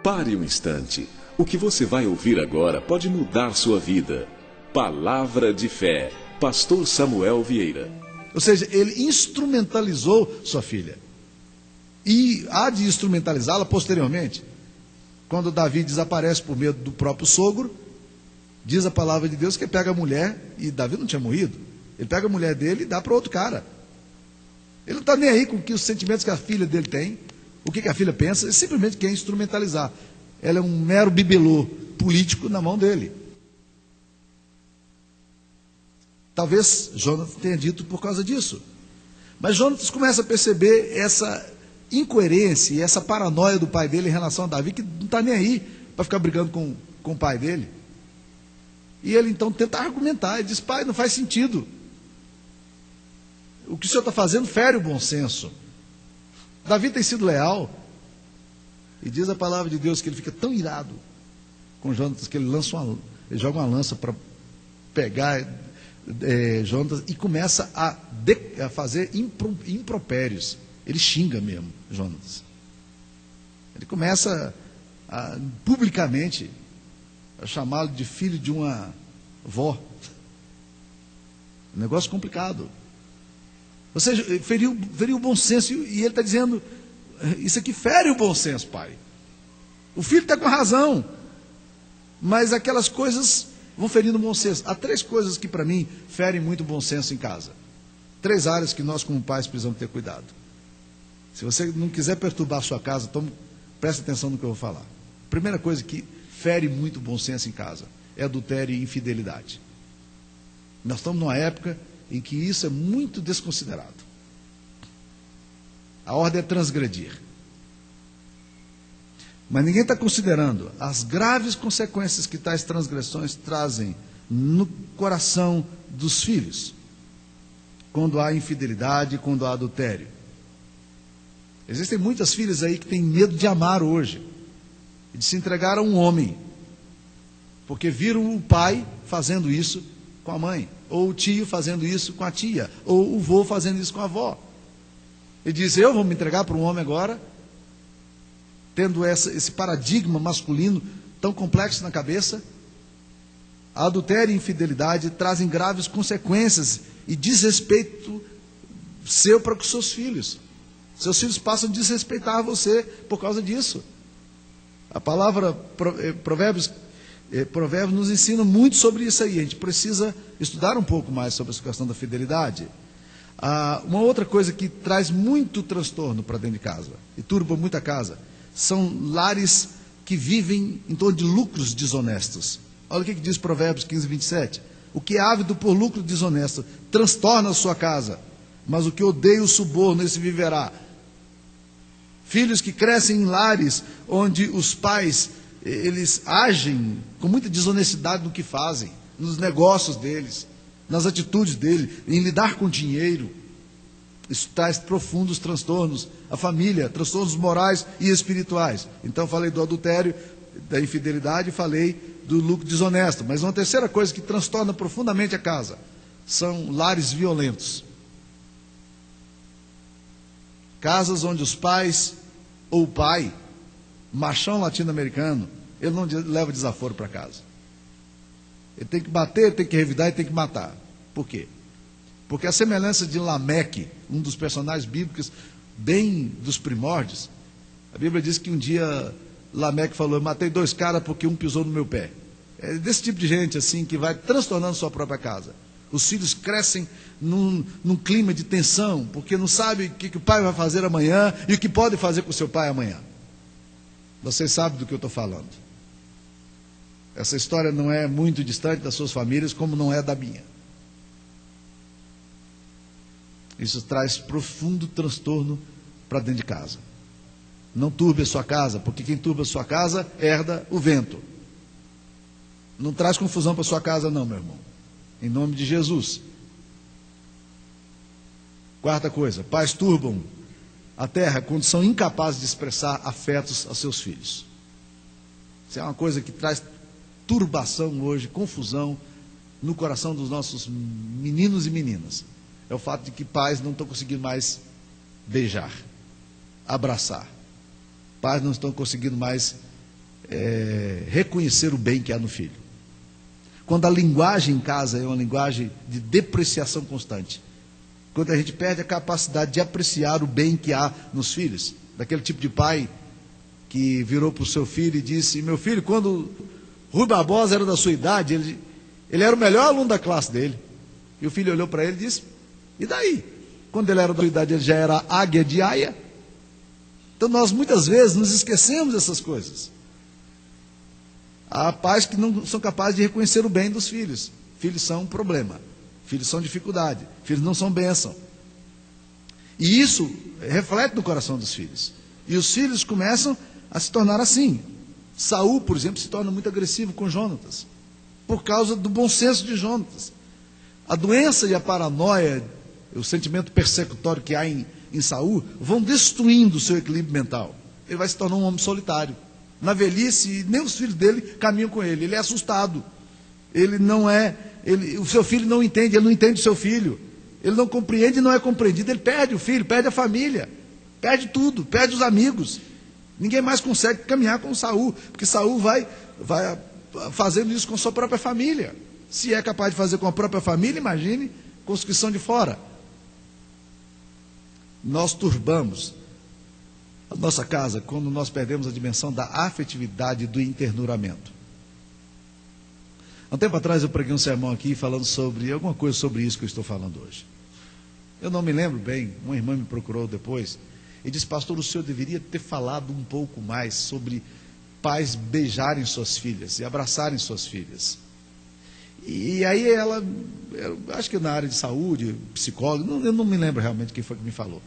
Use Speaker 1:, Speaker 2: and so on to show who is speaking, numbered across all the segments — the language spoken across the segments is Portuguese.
Speaker 1: Pare um instante. O que você vai ouvir agora pode mudar sua vida. Palavra de fé. Pastor Samuel Vieira.
Speaker 2: Ou seja, ele instrumentalizou sua filha. E há de instrumentalizá-la posteriormente. Quando Davi desaparece por medo do próprio sogro, diz a palavra de Deus que ele pega a mulher, e Davi não tinha morrido, ele pega a mulher dele e dá para outro cara. Ele não está nem aí com os sentimentos que a filha dele tem, o que a filha pensa, ele simplesmente quer instrumentalizar. Ela é um mero bibelô político na mão dele. Talvez Jonatas tenha dito por causa disso. Mas Jonatas começa a perceber essa incoerência e essa paranoia do pai dele em relação a Davi, que não está nem aí para ficar brigando com o pai dele. E ele então tenta argumentar, ele diz: pai, não faz sentido. O que o senhor está fazendo fere o bom senso. Davi tem sido leal. E diz a palavra de Deus que ele fica tão irado com Jonatas que ele joga uma lança para pegar Jonatas e começa a fazer impropérios. Ele xinga mesmo Jonatas. Ele começa publicamente a chamá-lo de filho de uma vó. Um negócio complicado. Ou seja, feriu o bom senso. E ele está dizendo: isso aqui fere o bom senso, pai. O filho está com razão, mas aquelas coisas vão ferindo o bom senso. Há 3 coisas que para mim ferem muito o bom senso em casa. 3 áreas que nós como pais precisamos ter cuidado. Se você não quiser perturbar a sua casa, preste atenção no que eu vou falar. Primeira coisa que fere muito o bom senso em casa é adultério e infidelidade. Nós estamos numa época em que isso é muito desconsiderado. A ordem é transgredir. Mas ninguém está considerando as graves consequências que tais transgressões trazem no coração dos filhos, quando há infidelidade, quando há adultério. Existem muitas filhas aí que têm medo de amar hoje, e de se entregar a um homem, porque viram o pai fazendo isso com a mãe, ou o tio fazendo isso com a tia, ou o vô fazendo isso com a avó. Ele diz: eu vou me entregar para um homem agora, tendo esse paradigma masculino tão complexo na cabeça. A adultério e infidelidade trazem graves consequências e desrespeito seu para com seus filhos. Seus filhos passam a desrespeitar você por causa disso. A palavra Provérbios nos ensina muito sobre isso aí. A gente precisa estudar um pouco mais sobre essa questão da fidelidade. Uma outra coisa que traz muito transtorno para dentro de casa e turba muita casa são lares que vivem em torno de lucros desonestos. Olha o que diz Provérbios 15, 27. O que é ávido por lucro desonesto transtorna a sua casa, mas o que odeia o suborno, esse viverá. Filhos que crescem em lares onde os pais, eles agem com muita desonestidade no que fazem, nos negócios deles, nas atitudes dele, em lidar com dinheiro. Isso traz profundos transtornos à família, transtornos morais e espirituais. Então falei do adultério, da infidelidade, falei do lucro desonesto. Mas uma terceira coisa que transtorna profundamente a casa são lares violentos. Casas onde os pais, ou o pai, machão latino-americano, ele não leva desaforo para casa. Ele tem que bater, tem que revidar e tem que matar. Por quê? Porque a semelhança de Lameque, um dos personagens bíblicos bem dos primórdios, a Bíblia diz que um dia Lameque falou: eu matei 2 caras porque um pisou no meu pé. É desse tipo de gente assim que vai transtornando sua própria casa. Os filhos crescem num clima de tensão, porque não sabe o que o pai vai fazer amanhã e o que pode fazer com o seu pai amanhã. Vocês sabem do que eu estou falando. Essa história não é muito distante das suas famílias, como não é da minha. Isso traz profundo transtorno para dentro de casa. Não turbe a sua casa, porque quem turba a sua casa herda o vento. Não traz confusão para a sua casa não, meu irmão. Em nome de Jesus. Quarta coisa: pais turbam a terra quando são incapazes de expressar afetos aos seus filhos. Isso é uma coisa que traz turbação hoje, confusão no coração dos nossos meninos e meninas. É o fato de que pais não estão conseguindo mais beijar, abraçar. Pais não estão conseguindo mais reconhecer o bem que há no filho. Quando a linguagem em casa é uma linguagem de depreciação constante. Quando a gente perde a capacidade de apreciar o bem que há nos filhos. Daquele tipo de pai que virou para o seu filho e disse: meu filho, quando Rui Barbosa era da sua idade, ele era o melhor aluno da classe dele. E o filho olhou para ele e disse: e daí? Quando ele era da sua idade, ele já era águia de aia. Então nós muitas vezes nos esquecemos dessas coisas. Há pais que não são capazes de reconhecer o bem dos filhos. Filhos são um problema, filhos são dificuldade, filhos não são bênção. E isso reflete no coração dos filhos. E os filhos começam a se tornar assim. Saul, por exemplo, se torna muito agressivo com Jonatas, por causa do bom senso de Jonatas. A doença e a paranoia, o sentimento persecutório que há em Saul, vão destruindo o seu equilíbrio mental. Ele vai se tornar um homem solitário. Na velhice, nem os filhos dele caminham com ele. Ele é assustado. O seu filho não entende, ele não entende o seu filho. Ele não compreende e não é compreendido. Ele perde o filho, perde a família, perde tudo, perde os amigos. Ninguém mais consegue caminhar com Saul, porque Saul vai fazendo isso com sua própria família. Se é capaz de fazer com a própria família, imagine com os que são de fora. Nós turbamos a nossa casa quando nós perdemos a dimensão da afetividade e do internuramento. Há um tempo atrás eu preguei um sermão aqui falando sobre alguma coisa sobre isso que eu estou falando hoje. Eu não me lembro bem, uma irmã me procurou depois e disse: pastor, o senhor deveria ter falado um pouco mais sobre pais beijarem suas filhas e abraçarem suas filhas. E aí ela, acho que na área de saúde, psicóloga, eu não me lembro realmente quem foi que me falou,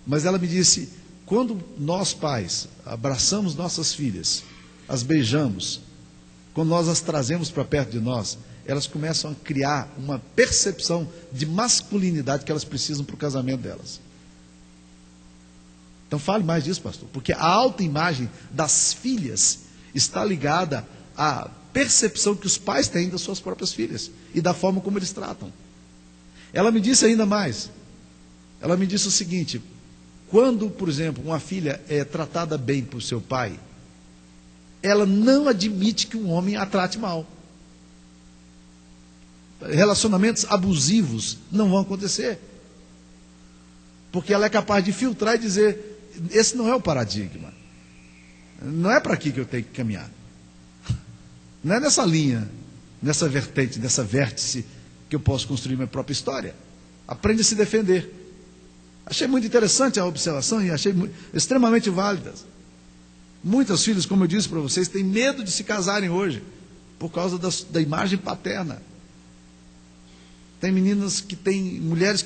Speaker 2: mas ela me disse: quando nós pais abraçamos nossas filhas, as beijamos, quando nós as trazemos para perto de nós, elas começam a criar uma percepção de masculinidade que elas precisam para o casamento delas. Então fale mais disso, pastor, porque a autoimagem das filhas está ligada à percepção que os pais têm das suas próprias filhas e da forma como eles tratam. Ela me disse ainda mais. Ela me disse o seguinte: quando, por exemplo, uma filha é tratada bem por seu pai, ela não admite que um homem a trate mal. Relacionamentos abusivos não vão acontecer, porque ela é capaz de filtrar e dizer: esse não é o paradigma, não é para aqui que eu tenho que caminhar, não é nessa linha, nessa vertente, nessa vértice que eu posso construir minha própria história. Aprende a se defender. Achei muito interessante a observação e achei extremamente válida. Muitas filhas, como eu disse para vocês, têm medo de se casarem hoje, por causa da imagem paterna. Tem mulheres que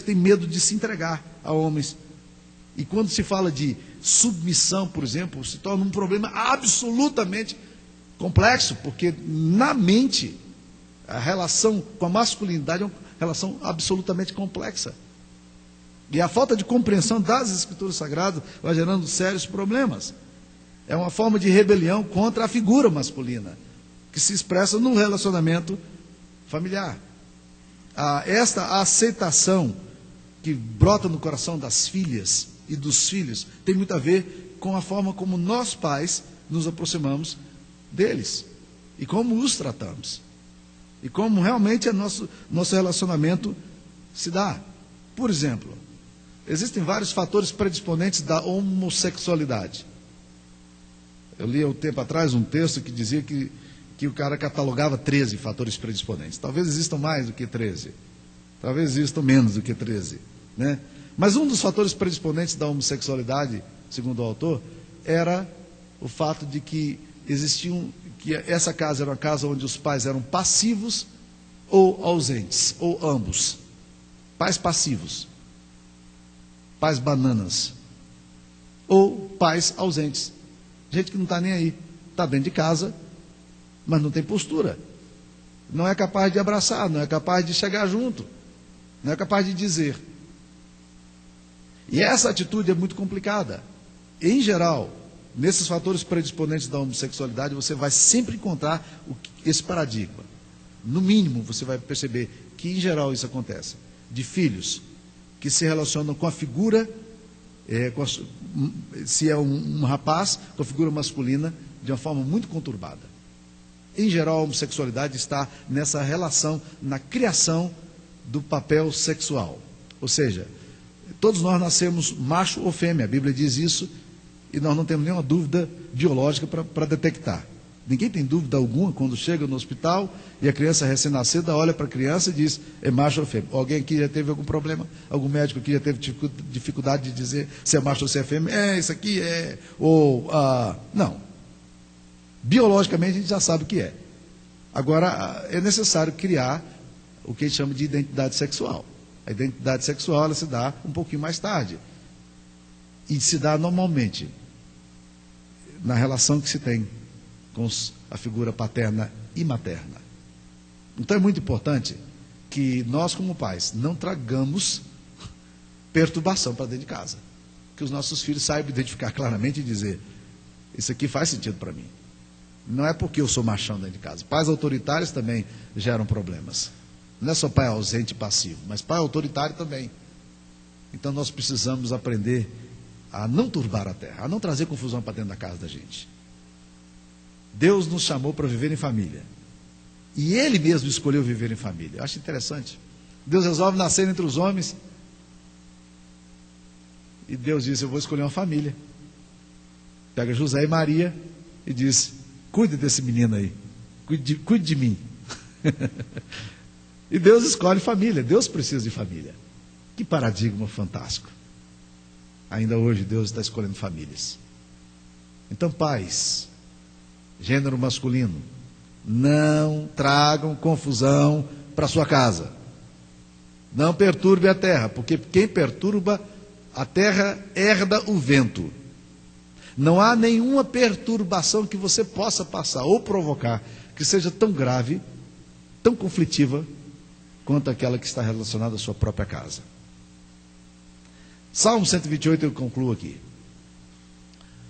Speaker 2: têm medo de se entregar a homens. E quando se fala de submissão, por exemplo, se torna um problema absolutamente complexo, porque na mente, a relação com a masculinidade é uma relação absolutamente complexa. E a falta de compreensão das Escrituras Sagradas vai gerando sérios problemas. É uma forma de rebelião contra a figura masculina, que se expressa no relacionamento familiar. Esta aceitação que brota no coração das filhas e dos filhos tem muito a ver com a forma como nós pais nos aproximamos deles e como os tratamos e como realmente nosso relacionamento se dá. Por exemplo, existem vários fatores predisponentes da homossexualidade. Eu li há um tempo atrás um texto que dizia que o cara catalogava 13 fatores predisponentes. Talvez existam mais do que 13. Talvez existam menos do que 13. Né? Mas um dos fatores predisponentes da homossexualidade, segundo o autor, era o fato de que que essa casa era uma casa onde os pais eram passivos ou ausentes, ou ambos. Pais passivos, pais bananas, ou pais ausentes. Gente que não está nem aí, está dentro de casa, mas não tem postura, não é capaz de abraçar, não é capaz de chegar junto, não é capaz de dizer. E essa atitude é muito complicada. Em geral, nesses fatores predisponentes da homossexualidade, você vai sempre encontrar esse paradigma. No mínimo, você vai perceber que, em geral, isso acontece. De filhos que se relacionam com a figura, se é um rapaz, com a figura masculina, de uma forma muito conturbada. Em geral, a homossexualidade está nessa relação, na criação do papel sexual. Ou seja, todos nós nascemos macho ou fêmea, a Bíblia diz isso, e nós não temos nenhuma dúvida biológica para detectar. Ninguém tem dúvida alguma quando chega no hospital e a criança recém-nascida olha para a criança e diz, é macho ou fêmea. Alguém aqui já teve algum problema? Algum médico aqui já teve dificuldade de dizer se é macho ou se é fêmea? É, isso aqui é. Ou, não. Biologicamente a gente já sabe o que é. Agora, é necessário criar o que a gente chama de identidade sexual. A identidade sexual ela se dá um pouquinho mais tarde. E se dá normalmente na relação que se tem com a figura paterna e materna. Então é muito importante que nós, como pais, não tragamos perturbação para dentro de casa. Que os nossos filhos saibam identificar claramente e dizer, isso aqui faz sentido para mim. Não é porque eu sou machão dentro de casa. Pais autoritários também geram problemas. Não é só pai ausente e passivo, mas pai autoritário também. Então nós precisamos aprender a não turbar a terra, a não trazer confusão para dentro da casa da gente. Deus nos chamou para viver em família. E Ele mesmo escolheu viver em família. Eu acho interessante. Deus resolve nascer entre os homens. E Deus diz, eu vou escolher uma família. Pega José e Maria e diz, cuide desse menino aí. Cuide de mim. E Deus escolhe família. Deus precisa de família. Que paradigma fantástico. Ainda hoje Deus está escolhendo famílias. Então, pais, gênero masculino, não tragam confusão para sua casa. Não perturbe a terra, porque quem perturba a terra herda o vento. Não há nenhuma perturbação que você possa passar ou provocar que seja tão grave, tão conflitiva, quanto aquela que está relacionada à sua própria casa. Salmo 128 eu concluo aqui.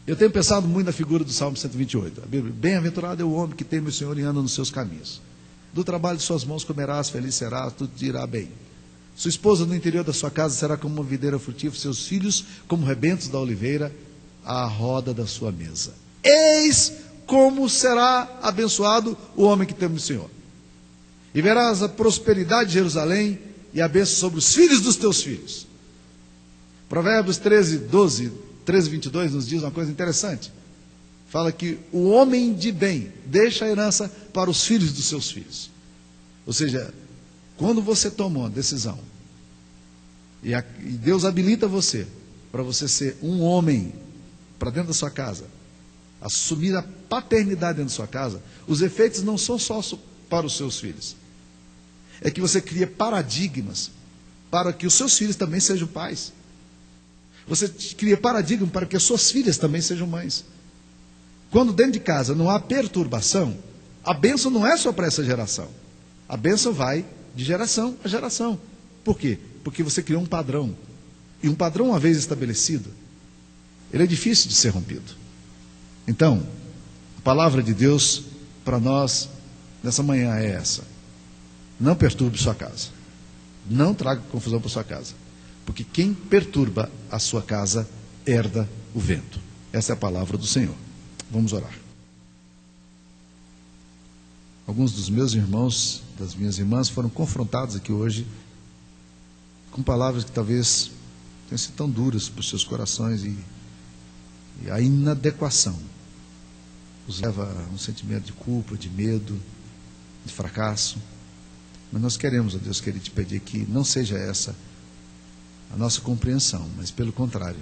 Speaker 2: Eu tenho pensado muito na figura do Salmo 128. A Bíblia, bem-aventurado é o homem que teme o Senhor e anda nos seus caminhos. Do trabalho de suas mãos comerás, feliz serás, tudo te irá bem. Sua esposa no interior da sua casa será como uma videira frutífera, seus filhos como rebentos da oliveira, à roda da sua mesa. Eis como será abençoado o homem que teme o Senhor. E verás a prosperidade de Jerusalém e a bênção sobre os filhos dos teus filhos. Provérbios 13, 22 nos diz uma coisa interessante. Fala que o homem de bem deixa a herança para os filhos dos seus filhos. Ou seja, quando você toma uma decisão e Deus habilita você para você ser um homem para dentro da sua casa, assumir a paternidade dentro da sua casa, os efeitos não são só para os seus filhos. É que você cria paradigmas para que os seus filhos também sejam pais. Você cria paradigma para que as suas filhas também sejam mães. Quando dentro de casa não há perturbação, a bênção não é só para essa geração. A bênção vai de geração a geração. Por quê? Porque você criou um padrão. E um padrão, uma vez estabelecido, ele é difícil de ser rompido. Então, a palavra de Deus para nós nessa manhã é essa. Não perturbe sua casa. Não traga confusão para sua casa. Porque quem perturba a sua casa herda o vento. Essa é a palavra do Senhor. Vamos orar. Alguns dos meus irmãos, das minhas irmãs, foram confrontados aqui hoje com palavras que talvez tenham sido tão duras para os seus corações e a inadequação os leva a um sentimento de culpa, de medo, de fracasso. Mas nós queremos, ó Deus, te pedir que não seja essa a nossa compreensão, mas pelo contrário,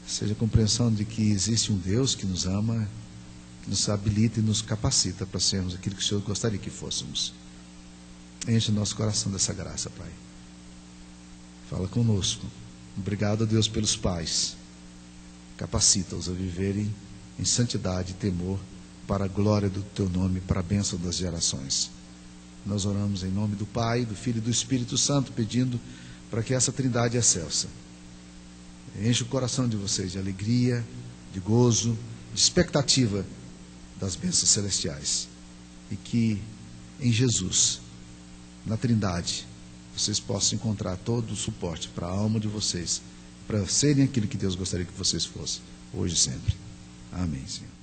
Speaker 2: seja a compreensão de que existe um Deus que nos ama, que nos habilita e nos capacita para sermos aquilo que o Senhor gostaria que fôssemos. Enche o nosso coração dessa graça, Pai. Fala conosco. Obrigado a Deus pelos pais. Capacita-os a viverem em santidade e temor para a glória do Teu nome, para a bênção das gerações. Nós oramos em nome do Pai, do Filho e do Espírito Santo, pedindo para que essa trindade excelsa enche o coração de vocês de alegria, de gozo, de expectativa das bênçãos celestiais. E que em Jesus, na trindade, vocês possam encontrar todo o suporte para a alma de vocês, para serem aquilo que Deus gostaria que vocês fossem, hoje e sempre. Amém, Senhor.